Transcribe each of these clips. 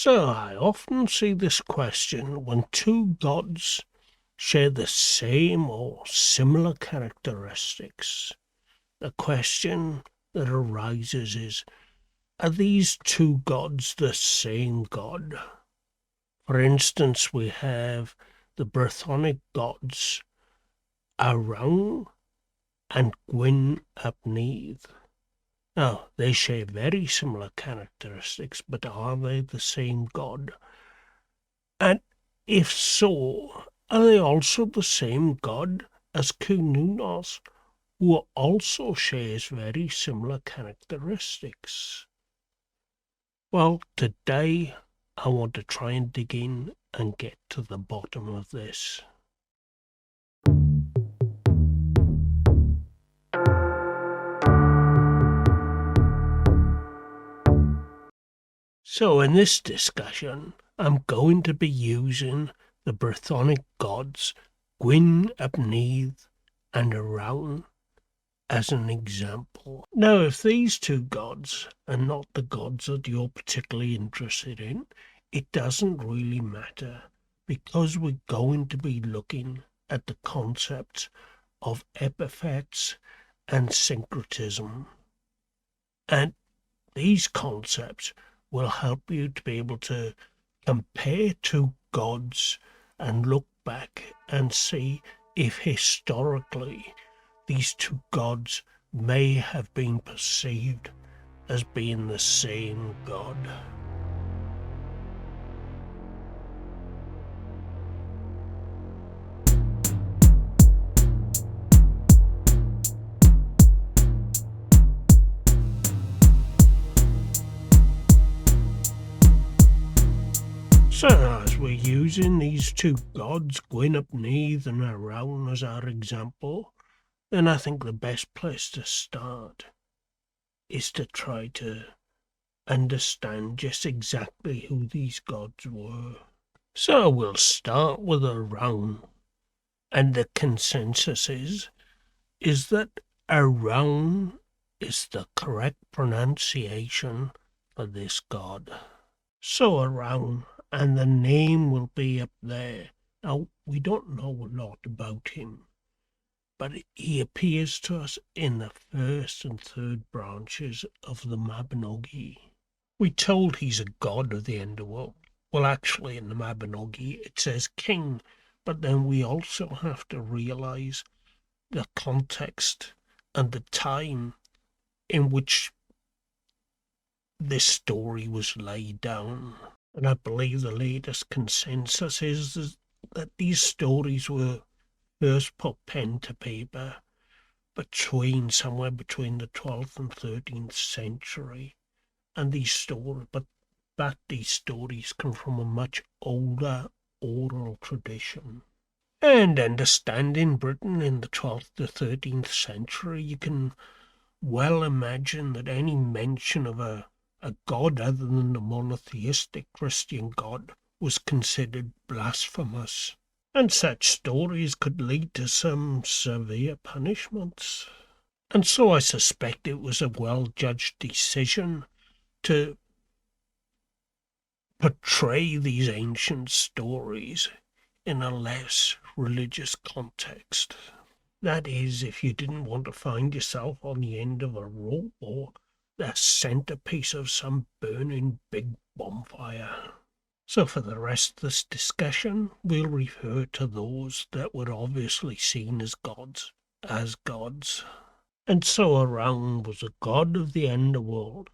So I often see this question when two gods share the same or similar characteristics. The question that arises is, are these two gods the same god? For instance, we have the Brythonic gods Arawn and Gwyn ap Nudd. Now, they share very similar characteristics, but are they the same god? And if so, are they also the same god as Cernunnos, who also shares very similar characteristics? Well, today I want to try and dig in and get to the bottom of this. So in this discussion, I'm going to be using the Brythonic gods Gwyn ap Nudd and Arawn as an example. Now, if these two gods are not the gods that you're particularly interested in, it doesn't really matter, because we're going to be looking at the concepts of epithets and syncretism. And these concepts will help you to be able to compare two gods and look back and see if historically these two gods may have been perceived as being the same god. So as we're using these two gods, Gwyn ap Nudd and Arawn, as our example, then I think the best place to start is to try to understand just exactly who these gods were. So we'll start with Arawn, and the consensus is that Arawn is the correct pronunciation for this god. So Arawn, and the name will be up there. Now, we don't know a lot about him, but he appears to us in the first and third branches of the Mabinogi. We're told he's a god of the Underworld. Well, actually, in the Mabinogi, it says king, but then we also have to realize the context and the time in which this story was laid down. And I believe the latest consensus is that these stories were first put pen to paper somewhere between the 12th and 13th century. And these stories come from a much older oral tradition. And understanding Britain in the 12th to 13th century, you can well imagine that any mention of a god other than the monotheistic Christian god was considered blasphemous, and such stories could lead to some severe punishments. And so I suspect it was a well-judged decision to portray these ancient stories in a less religious context. That is, if you didn't want to find yourself on the end of a rope or the centerpiece of some burning big bonfire. So for the rest of this discussion, we'll refer to those that were obviously seen as gods. And so Arawn was a god of the Underworld,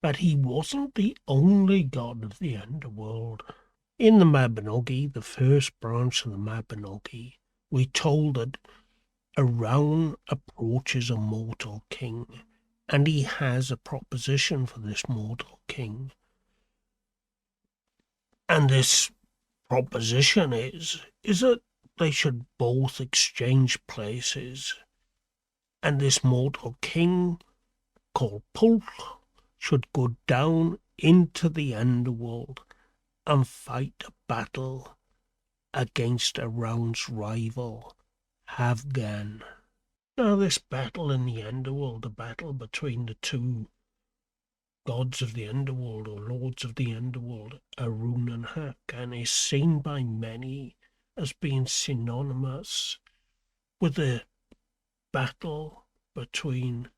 but he wasn't the only god of the Underworld. In the Mabinogi, the first branch of the Mabinogi, we're told that Arawn approaches a mortal king, and he has a proposition for this mortal king. And this proposition is that they should both exchange places, and this mortal king, called Pulch, should go down into the Underworld and fight a battle against Arawn's rival, Havgan. Now, this battle in the Underworld, a battle between the two gods of the Underworld or lords of the Underworld, Arawn and Gwyn, is seen by many as being synonymous with the battle between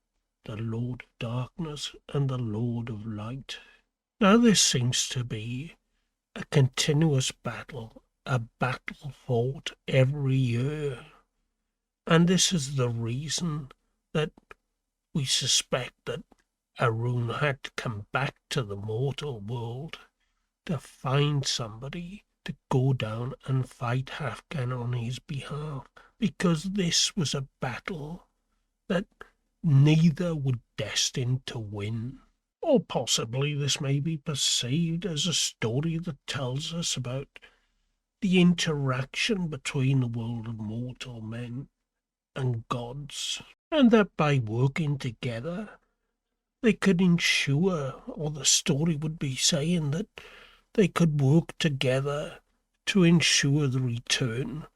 the Lord of Darkness and the Lord of Light. Now this seems to be a continuous battle, a battle fought every year. And this is the reason that we suspect that Arawn had to come back to the mortal world to find somebody to go down and fight Gwyn on his behalf, because this was a battle that neither were destined to win. Or possibly this may be perceived as a story that tells us about the interaction between the world of mortal men and gods, and that by working together they could ensure, or the story would be saying that they could work together to ensure the return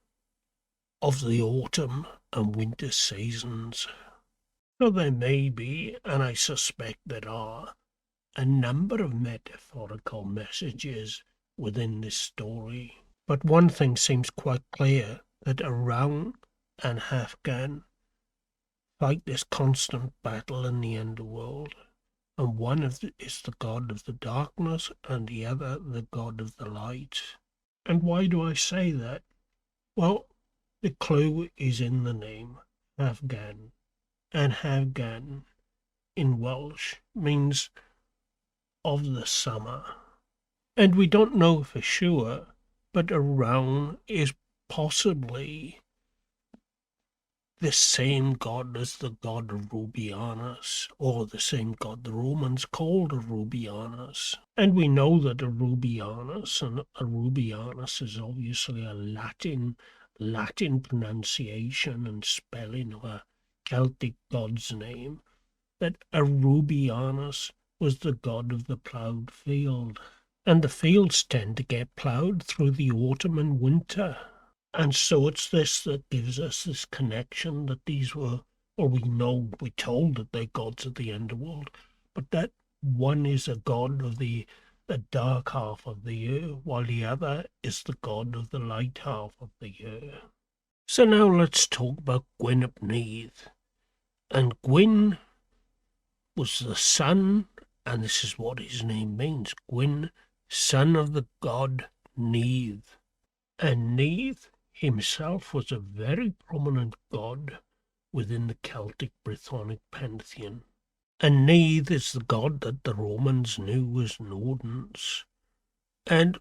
of the autumn and winter seasons. So there may be, and I suspect there are, a number of metaphorical messages within this story. But one thing seems quite clear, that Arawn and Gwyn fight this constant battle in the underworld, and one is the god of the darkness and the other the god of the light. And why do I say that? Well, the clue is in the name, Gwyn, and Gwyn in Welsh means of the summer. And we don't know for sure, but Arawn is possibly the same god as the god of Rubianus, or the same god the Romans called Rubianus. And we know that Rubianus, and Rubianus is obviously a Latin pronunciation and spelling of a Celtic god's name, that Rubianus was the god of the ploughed field. And the fields tend to get ploughed through the autumn and winter. And so it's this that gives us this connection that these were, or we're told that they're gods of the underworld, but that one is a god of the dark half of the year, while the other is the god of the light half of the year. So now let's talk about Gwyn ap Nudd. And Gwyn was the son, and this is what his name means, Gwyn, son of the god Nudd. And Nudd himself was a very prominent god within the Celtic Brythonic Pantheon. And Nudd is the god that the Romans knew as Nordens. And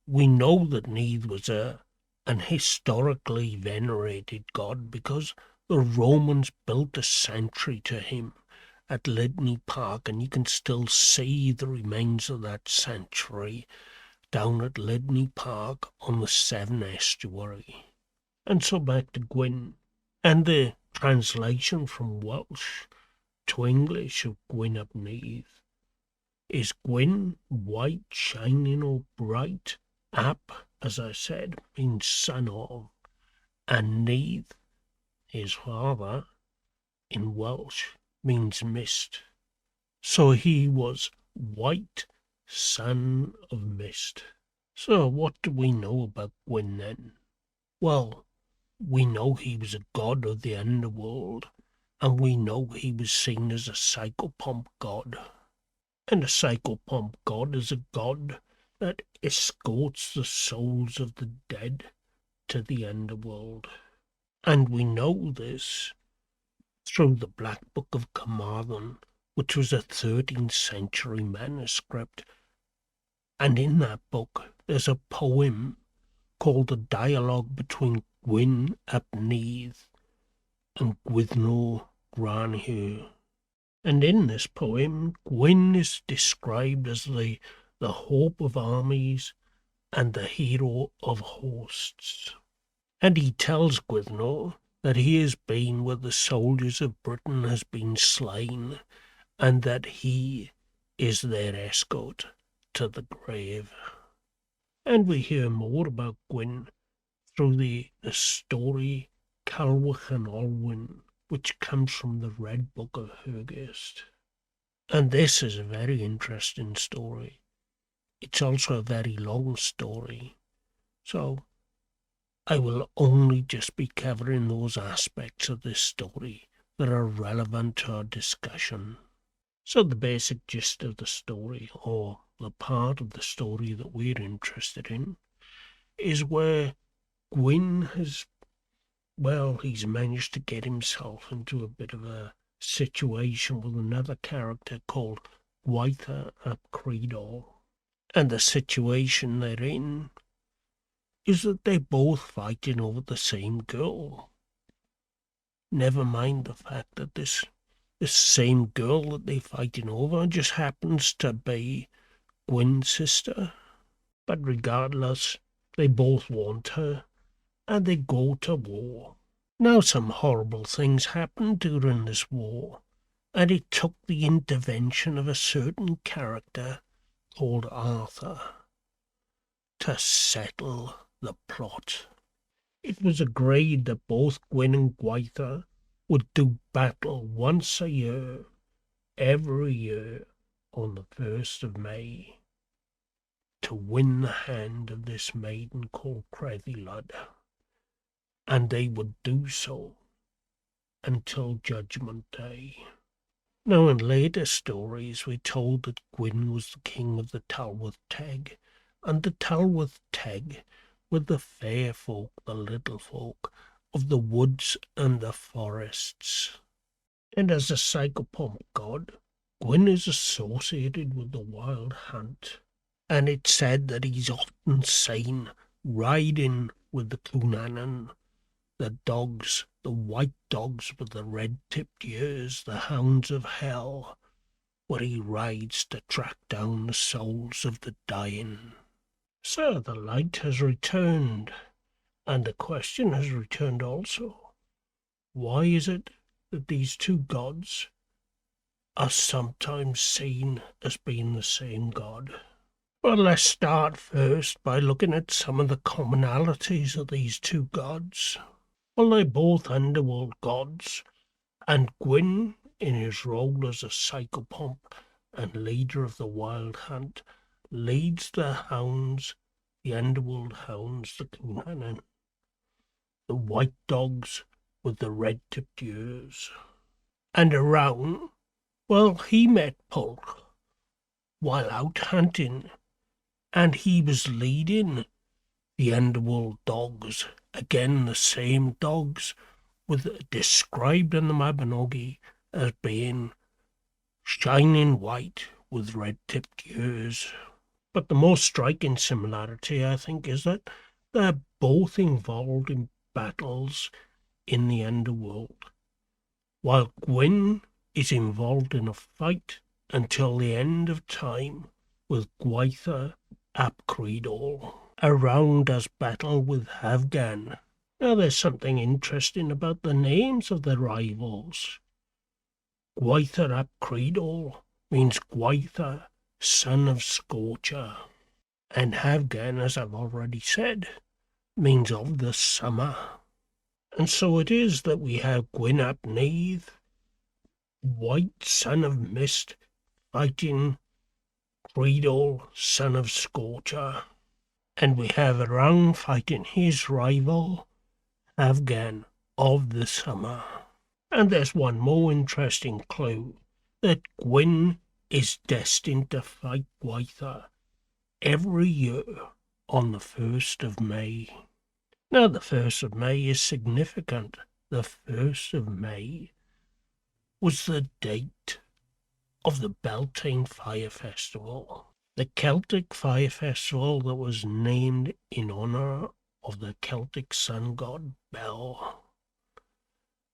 we know that Nudd was an historically venerated god because the Romans built a sanctuary to him at Lydney Park, and you can still see the remains of that sanctuary down at Lydney Park on the Severn Estuary. And so back to Gwyn, and the translation from Welsh to English of Gwyn ap Nudd is Gwyn, white, shining or bright. Ap, as I said, means son of, and Nudd, his father, in Welsh means mist. So he was white, son of mist. So what do we know about Gwyn then? Well, we know he was a god of the underworld, and we know he was seen as a psychopomp god. And a psychopomp god is a god that escorts the souls of the dead to the underworld. And we know this through the Black Book of Carmarthen, which was a 13th century manuscript. And in that book there's a poem called The Dialogue Between Gwyn ap Nudd and Gwyddno Granhir. And in this poem, Gwyn is described as the hope of armies and the hero of hosts. And he tells Gwyddno that he has been where the soldiers of Britain has been slain, and that he is their escort to the grave. And we hear more about Gwyn through the story Arawn And Gwyn, which comes from the Red Book of Hygyrst. And this is a very interesting story. It's also a very long story. So I will only just be covering those aspects of this story that are relevant to our discussion. So the basic gist of the story, or the part of the story that we're interested in, is where Gwyn has, well, he's managed to get himself into a bit of a situation with another character called Gwaitha ap Credol. And the situation they're in is that they're both fighting over the same girl. Never mind the fact that this same girl that they're fighting over just happens to be Gwyn's sister. But regardless, they both want her, and they go to war. Now some horrible things happened during this war, and it took the intervention of a certain character called Arthur to settle the plot. It was agreed that both Gwyn and Gwaitha would do battle once a year, every year, on the 1st of May, to win the hand of this maiden called Nudd, and they would do so until Judgment Day. Now, in later stories, we're told that Gwyn was the king of the Talwith Teg, and the Talwith Teg were the fair folk, the little folk of the woods and the forests. And as a psychopomp god, Gwyn is associated with the wild hunt, and it's said that he's often seen riding with the Cloonanan, the dogs, the white dogs with the red-tipped ears, the hounds of hell, where he rides to track down the souls of the dying. So the light has returned, and the question has returned also. Why is it that these two gods are sometimes seen as being the same god? Well, let's start first by looking at some of the commonalities of these two gods. Well, they're both underworld gods, and Gwyn, in his role as a psychopomp and leader of the wild hunt, leads the hounds, the underworld hounds, the Cloonanan, the white dogs with the red-tipped ears. And Arawn, well, he met Pulk while out hunting, and he was leading the underworld dogs, again the same dogs, described in the Mabinogi as being shining white with red-tipped ears. But the most striking similarity, I think, is that they're both involved in battles in the underworld, while Gwyn is involved in a fight until the end of time with Gwaitha ap Credol. Arawn does battle with Havgan. Now there's something interesting about the names of the rivals. Gwaitha ap Credol means Gwaitha, son of Scorcher, and Havgan, as I've already said, means of the summer. And so it is that we have Gwyn ap Neith, White, son of Mist, fighting Credol, son of Scorcher, and we have Arawn fighting his rival, Havgan, of the summer. And there's one more interesting clue, that Gwyn is destined to fight Gwaitha every year on the 1st of May. Now the 1st of May is significant. The 1st of May was the date of the Beltane Fire Festival, the Celtic fire festival that was named in honour of the Celtic sun god Bel,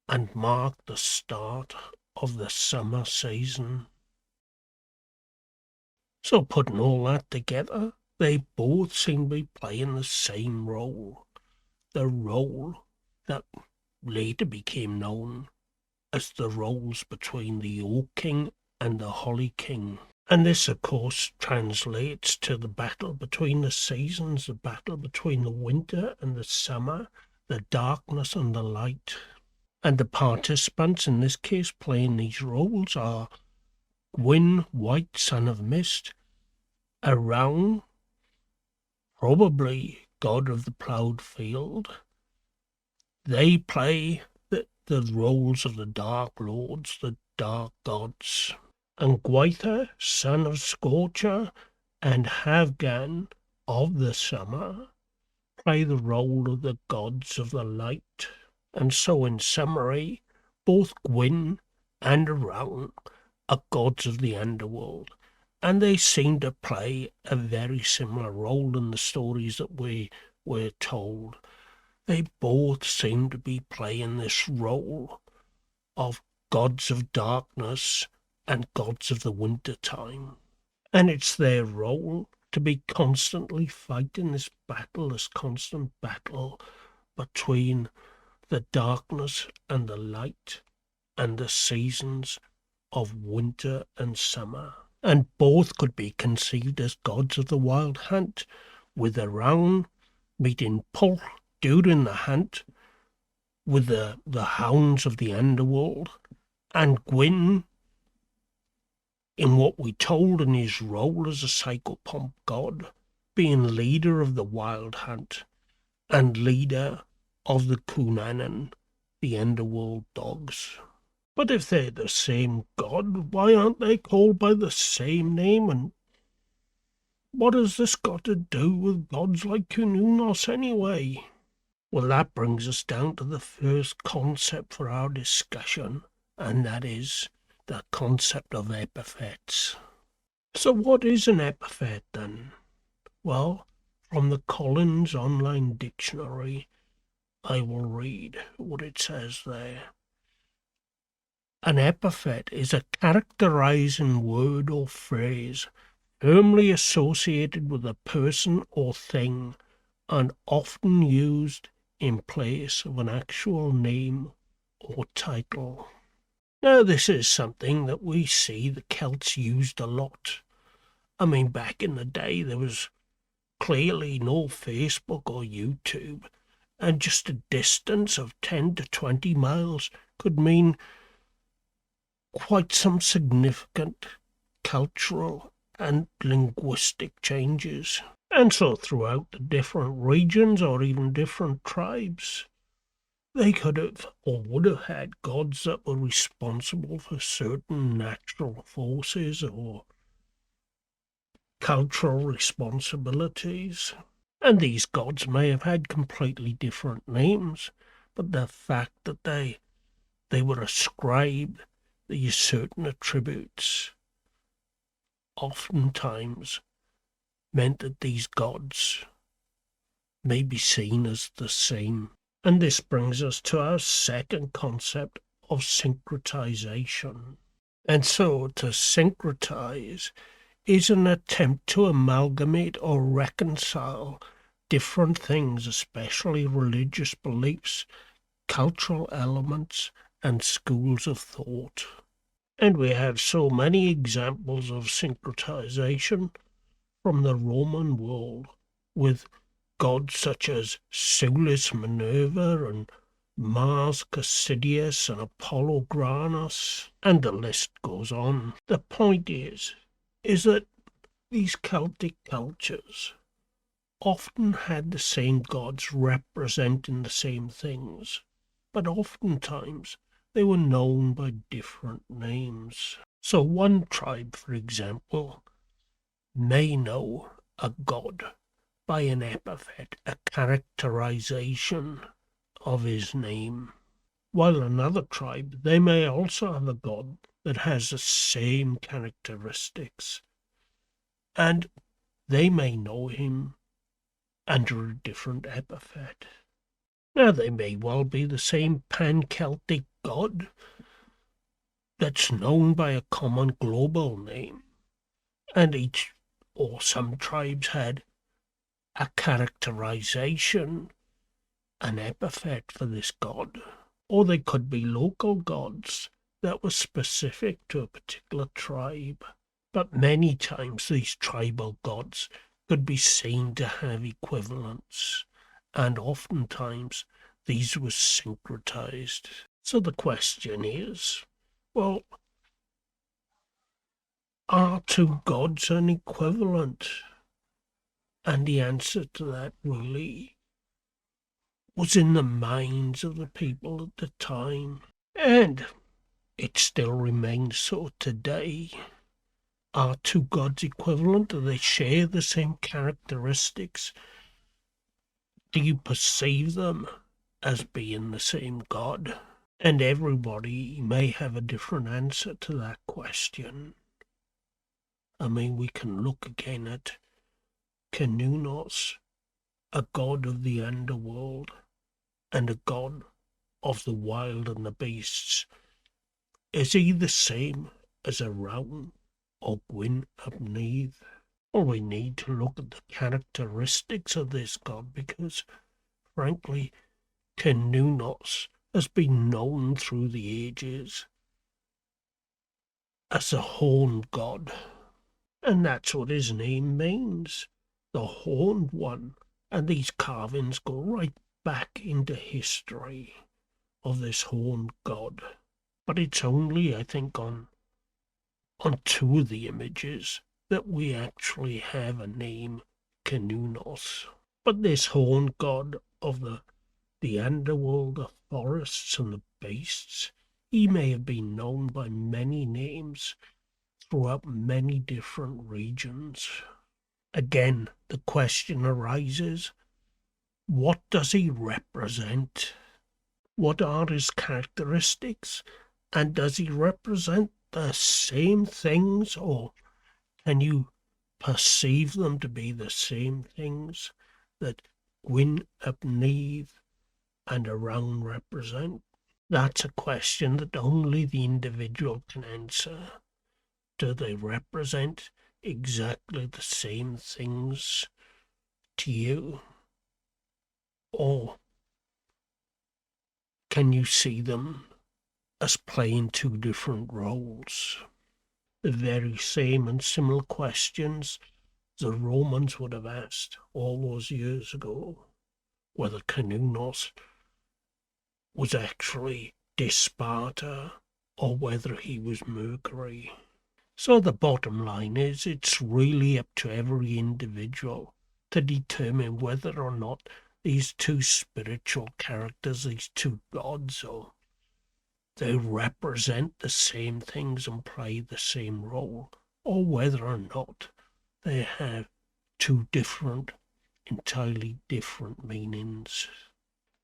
and marked the start of the summer season. So putting all that together, they both seem to be playing the same role, the role that later became known as the roles between the Oak King and the Holly King. And this, of course, translates to the battle between the seasons, the battle between the winter and the summer, the darkness and the light. And the participants in this case playing these roles are Gwyn, white son of mist. Arawn, probably god of the ploughed field. They play the roles of the Dark Lords, the Dark Gods. And Gwaitha, son of Scorcher, and Havgan of the Summer, play the role of the gods of the light. And so, in summary, both Gwyn and Arawn are gods of the Underworld, and they seem to play a very similar role in the stories that we're told. They both seem to be playing this role of gods of darkness and gods of the winter time. And it's their role to be constantly fighting this constant battle between the darkness and the light and the seasons of winter and summer. And both could be conceived as gods of the wild hunt, with Arawn meeting Pull during the hunt with the hounds of the Underworld, and Gwyn in what we told in his role as a psychopomp god, being leader of the wild hunt and leader of the Cunanan, the Underworld dogs. But if they're the same god, why aren't they called by the same name? And what has this got to do with gods like Kununos anyway? Well, that brings us down to the first concept for our discussion, and that is the concept of epithets. So what is an epithet then? Well, from the Collins Online Dictionary, I will read what it says there. An epithet is a characterizing word or phrase firmly associated with a person or thing and often used in place of an actual name or title. Now, this is something that we see the Celts used a lot. I mean, back in the day, there was clearly no Facebook or YouTube, and just a distance of 10 to 20 miles could mean quite some significant cultural and linguistic changes. And so throughout the different regions or even different tribes, they could have or would have had gods that were responsible for certain natural forces or cultural responsibilities. And these gods may have had completely different names, but the fact that they were ascribed these certain attributes oftentimes meant that these gods may be seen as the same. And this brings us to our second concept of syncretization. And so to syncretize is an attempt to amalgamate or reconcile different things, especially religious beliefs, cultural elements, and schools of thought. And we have so many examples of syncretization from the Roman world, with gods such as Sulis Minerva and Mars Cassidius and Apollo Granos, and the list goes on. The point is that these Celtic cultures often had the same gods representing the same things, but oftentimes they were known by different names. So one tribe, for example, may know a god by an epithet, a characterization of his name, while another tribe, they may also have a god that has the same characteristics, and they may know him under a different epithet. Now, they may well be the same pan-Celtic god that's known by a common global name, and each or some tribes had a characterization, an epithet for this god. Or they could be local gods that were specific to a particular tribe. But many times these tribal gods could be seen to have equivalents, and oftentimes these were syncretized. So the question is, well, Are two gods an equivalent? And the answer to that really was in the minds of the people at the time. And it still remains so today. Are two gods equivalent? Do they share the same characteristics? Do you perceive them as being the same god? And everybody may have a different answer to that question. I mean, we can look again at Kenunnos, a god of the underworld and a god of the wild and the beasts. Is he the same as Arawn or Gwyn ap Nudd? Well, we need to look at the characteristics of this god because, frankly, Kenunnos has been known through the ages as a horned god, and that's what his name means, the horned one. And these carvings go right back into history of this horned god. But it's only, I think, on two of the images that we actually have a name, Kenunnos. But this horned god of the underworld, the forests and the beasts, he may have been known by many names throughout many different regions. Again, the question arises, what does he represent? What are his characteristics? And does he represent the same things, or can you perceive them to be the same things that Gwyn ap Nudd and Arawn represent? That's a question that only the individual can answer. Do they represent exactly the same things to you? Or can you see them as playing two different roles? The very same and similar questions the Romans would have asked all those years ago, whether Kenunnos was actually Sparta or whether he was Mercury. So the bottom line is it's really up to every individual to determine whether or not these two spiritual characters, these two gods, or they represent the same things and play the same role, or whether or not they have two different, entirely different meanings.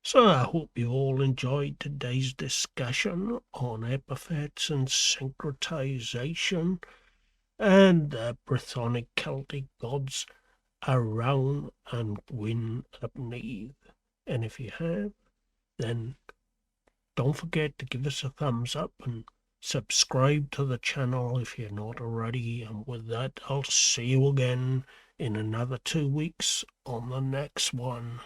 So I hope you all enjoyed today's discussion on epithets and syncretization and the Brythonic Celtic gods Arawn and Gwyn ap Nudd. And if you have, then don't forget to give us a thumbs up and subscribe to the channel if you're not already. And with that, I'll see you again in another 2 weeks on the next one.